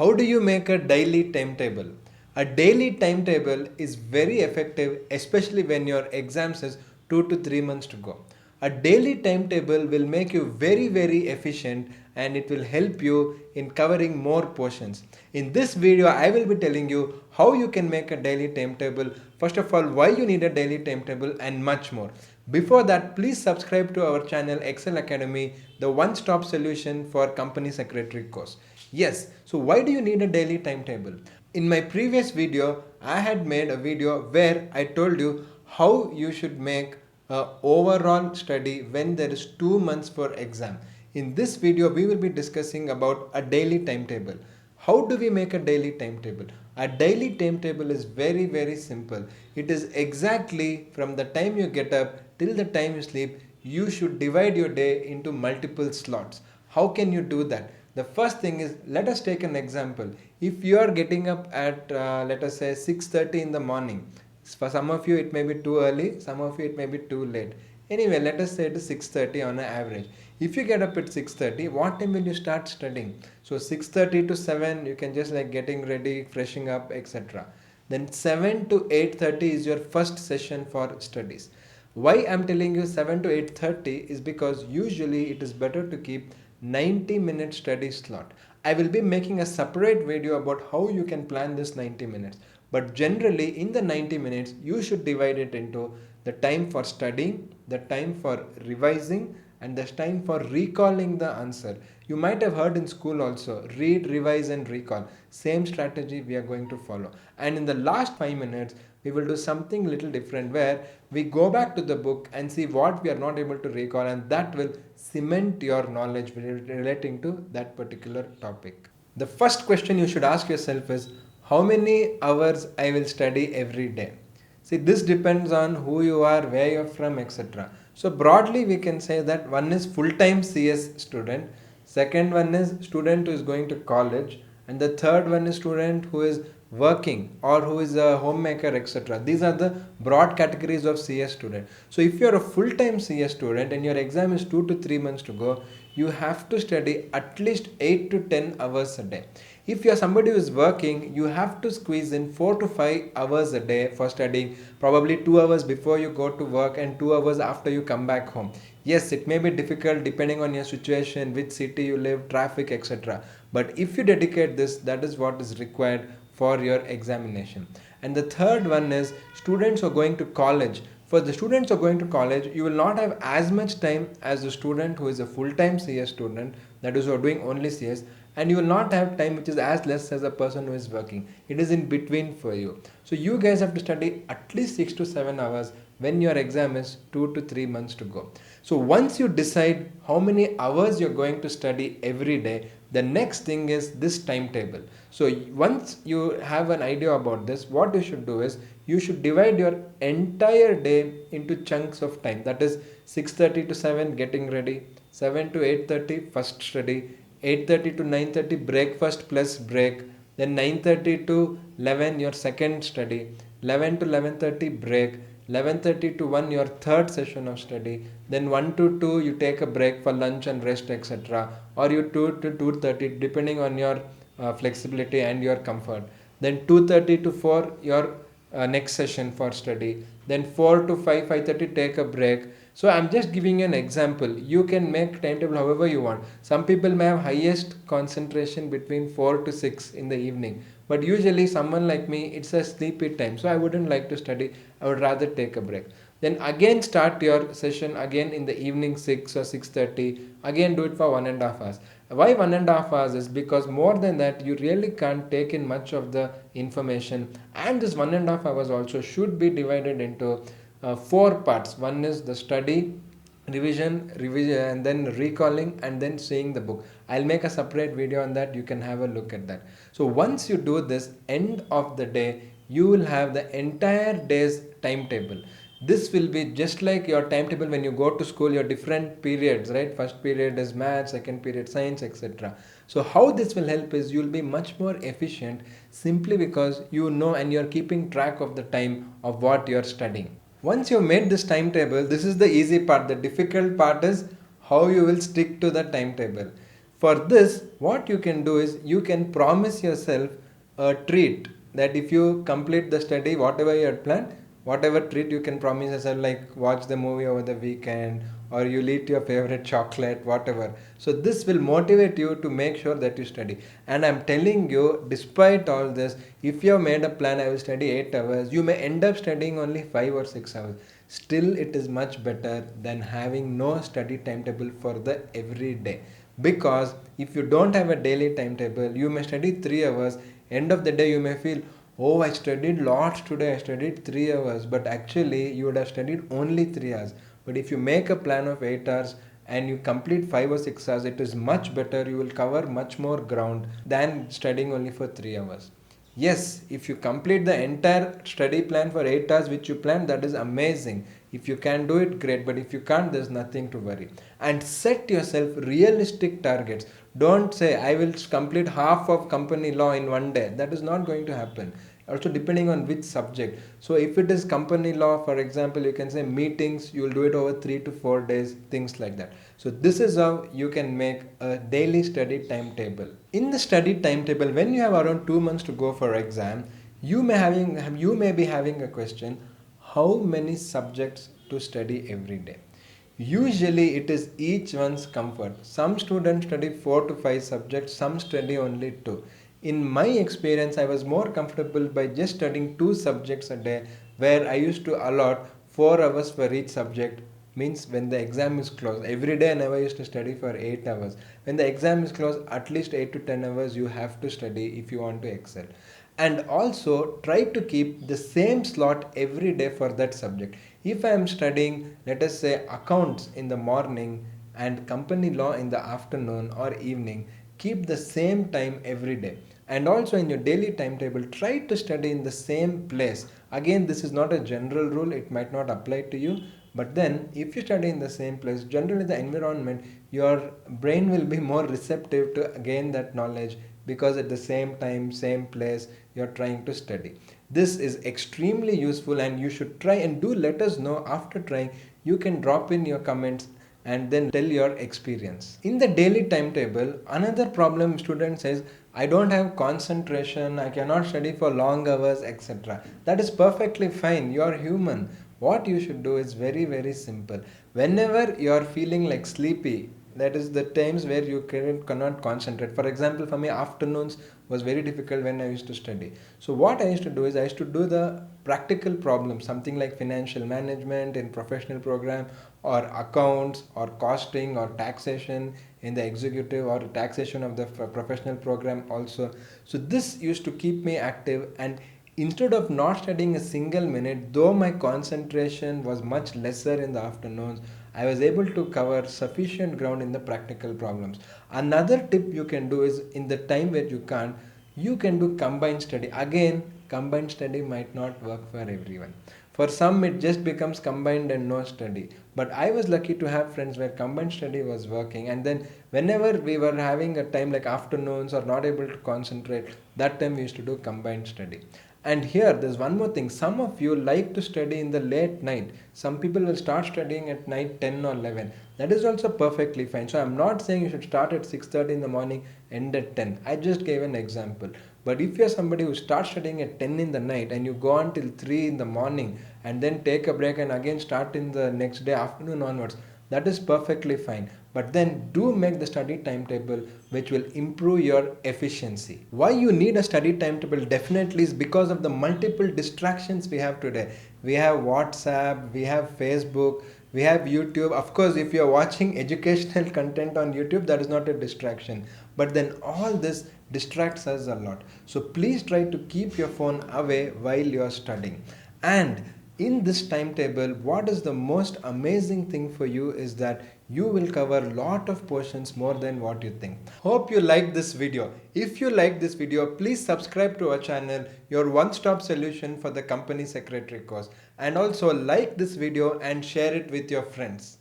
How do you make a daily timetable? A daily timetable is very effective, especially when your exams is 2 to 3 months to go. A daily timetable will make you very efficient and it will help you in covering more portions. In this video, I will be telling you how you can make a daily timetable. First of all, why you need a daily timetable and much more. Before that, please subscribe to our channel Ekcel Academy, the one-stop solution for company secretary course. Yes, so why do you need a daily timetable? In my previous video, I had made a video where I told you how you should make a overall study when there is 2 months for exam. In this video, we will be discussing about a daily timetable. How do we make a daily timetable? A daily timetable is very simple. It is exactly from the time you get up till the time you sleep. You should divide your day into multiple slots. How can you do that? The first thing is, let us take an example. If you are getting up at let us say 6:30 in the morning, for some of you it may be too early, some of you it may be too late. Anyway, let us say it is 6:30 on an average. If you get up at 6:30, what time will you start studying? So 6:30 to 7, you can just like getting ready, freshing up, etc. Then 7 to 8:30 is your first session for studies. Why I'm telling you 7 to 8:30 is because usually it is better to keep 90-minute study slot. I will be making a separate video about how you can plan this 90 minutes. But generally in the 90 minutes, you should divide it into the time for studying, the time for revising, and the time for recalling the answer. You might have heard in school also, read, revise and recall. Same strategy we are going to follow. And in the last 5 minutes, we will do something little different where we go back to the book and see what we are not able to recall, and that will cement your knowledge relating to that particular topic. The first question you should ask yourself is, how many hours I will study every day? See, this depends on who you are, where you're from, etc. So broadly we can say that one is full-time CS student, second one is student who is going to college, and the third one is student who is working or who is a homemaker, etc. These are the broad categories of CS student. So if you're a full-time CS student and your exam is 2 to 3 months to go, you have to study at least 8 to 10 hours a day. If you're somebody who is working, you have to squeeze in 4 to 5 hours a day for studying, probably 2 hours before you go to work and 2 hours after you come back home. Yes, it may be difficult depending on your situation, which city you live, traffic, etc. But if you dedicate this, that is what is required for your examination. And the third one is students who are going to college. For the students who are going to college, you will not have as much time as the student who is a full-time CS student, that is who are doing only CS, and you will not have time which is as less as a person who is working. It is in between for you. So you guys have to study at least 6 to 7 hours when your exam is 2 to 3 months to go. So once you decide how many hours you're going to study every day, the next thing is this timetable. So once you have an idea about this, what you should do is you should divide your entire day into chunks of time. That is 6:30 to 7 getting ready, 7 to 8:30 first study, 8:30 to 9:30 breakfast plus break, then 9:30 to 11 your second study, 11 to 11:30 break, 11:30 to 1 your third session of study, then 1 to 2 you take a break for lunch and rest, etc. Or you 2 to 2:30 depending on your flexibility and your comfort, then 2:30 to 4 your next session for study, then 4 to 5, 5:30 take a break. So I'm just giving you an example. You can make timetable however you want. Some people may have highest concentration between 4 to 6 in the evening, but usually someone like me, it's a sleepy time, so I wouldn't like to study. I would rather take a break. Then again start your session again in the evening 6 or 6:30. Again do it for 1.5 hours. Why 1.5 hours is because more than that you really can't take in much of the information, and this 1.5 hours also should be divided into 4 parts. One is the study, revision, and then recalling, and then seeing the book. I'll make a separate video on that. You can have a look at that. So once you do this, end of the day, you will have the entire day's timetable. This will be just like your timetable when you go to school, your different periods, right? First period is math, second period science, etc. So how this will help is you'll be much more efficient simply because you know and you're keeping track of the time of what you're studying. Once you've made this timetable, this is the easy part. The difficult part is how you will stick to the timetable. For this, what you can do is you can promise yourself a treat, that if you complete the study, whatever you had planned, whatever treat you can promise yourself, like watch the movie over the weekend, or you'll eat your favorite chocolate, whatever. So this will motivate you to make sure that you study. And I'm telling you, despite all this, if you have made a plan, I will study 8 hours, you may end up studying only 5 or 6 hours. Still, it is much better than having no study timetable for the everyday. Because if you don't have a daily timetable, you may study 3 hours. End of the day, you may feel, oh, I studied lots today, I studied 3 hours. But actually, you would have studied only 3 hours. But if you make a plan of 8 hours and you complete 5 or 6 hours, it is much better. You will cover much more ground than studying only for 3 hours. Yes, if you complete the entire study plan for 8 hours which you planned, that is amazing. If you can do it, great. But if you can't, there's nothing to worry. And set yourself realistic targets. Don't say, I will complete half of company law in one day. That is not going to happen. Also, depending on which subject. So if it is company law, for example, you can say meetings, you will do it over 3 to 4 days, things like that. So this is how you can make a daily study timetable. In the study timetable, when you have around 2 months to go for exam, you may be having a question, how many subjects to study every day? Usually it is each one's comfort. Some students study 4 to 5 subjects, some study only 2. In my experience, I was more comfortable by just studying 2 subjects a day, where I used to allot 4 hours for each subject. Means when the exam is closed, every day I never used to study for 8 hours. When the exam is closed, at least 8 to 10 hours you have to study if you want to excel. And also try to keep the same slot every day for that subject. If I am studying, let us say, accounts in the morning and company law in the afternoon or evening, keep the same time every day. And also in your daily timetable, try to study in the same place. Again, this is not a general rule, it might not apply to you. But then if you study in the same place, generally the environment, your brain will be more receptive to gain that knowledge, because at the same time, same place, you're trying to study. This is extremely useful and you should try, and do let us know after trying. You can drop in your comments and then tell your experience. In the daily timetable, another problem student says, I don't have concentration, I cannot study for long hours, etc. That is perfectly fine. You are human. What you should do is very, very simple. Whenever you are feeling like sleepy, that is the times where you cannot concentrate. For example, for me, afternoons was very difficult when I used to study. So what I used to do is I used to do the practical problems, something like financial management in professional program, or accounts, or costing, or taxation in the executive, or taxation of the professional program also. So this used to keep me active, and instead of not studying a single minute, though my concentration was much lesser in the afternoons, I was able to cover sufficient ground in the practical problems. Another tip you can do is, in the time where you can't, you can do combined study. Again, combined study might not work for everyone. For some, it just becomes combined and no study. But I was lucky to have friends where combined study was working. And then whenever we were having a time like afternoons or not able to concentrate, that time we used to do combined study. And here, there's one more thing. Some of you like to study in the late night. Some people will start studying at night 10 or 11. That is also perfectly fine. So I'm not saying you should start at 6:30 in the morning, end at 10. I just gave an example. But if you're somebody who starts studying at 10 in the night and you go on till 3 in the morning and then take a break and again start in the next day afternoon onwards, that is perfectly fine. But then do make the study timetable which will improve your efficiency. Why you need a study timetable definitely is because of the multiple distractions we have today. We have WhatsApp, we have Facebook, we have YouTube. Of course, if you are watching educational content on YouTube, that is not a distraction. But then all this distracts us a lot. So please try to keep your phone away while you are studying. And in this timetable, what is the most amazing thing for you is that you will cover a lot of portions more than what you think. Hope you liked this video. If you liked this video, please subscribe to our channel, your one-stop solution for the company secretary course. And also like this video and share it with your friends.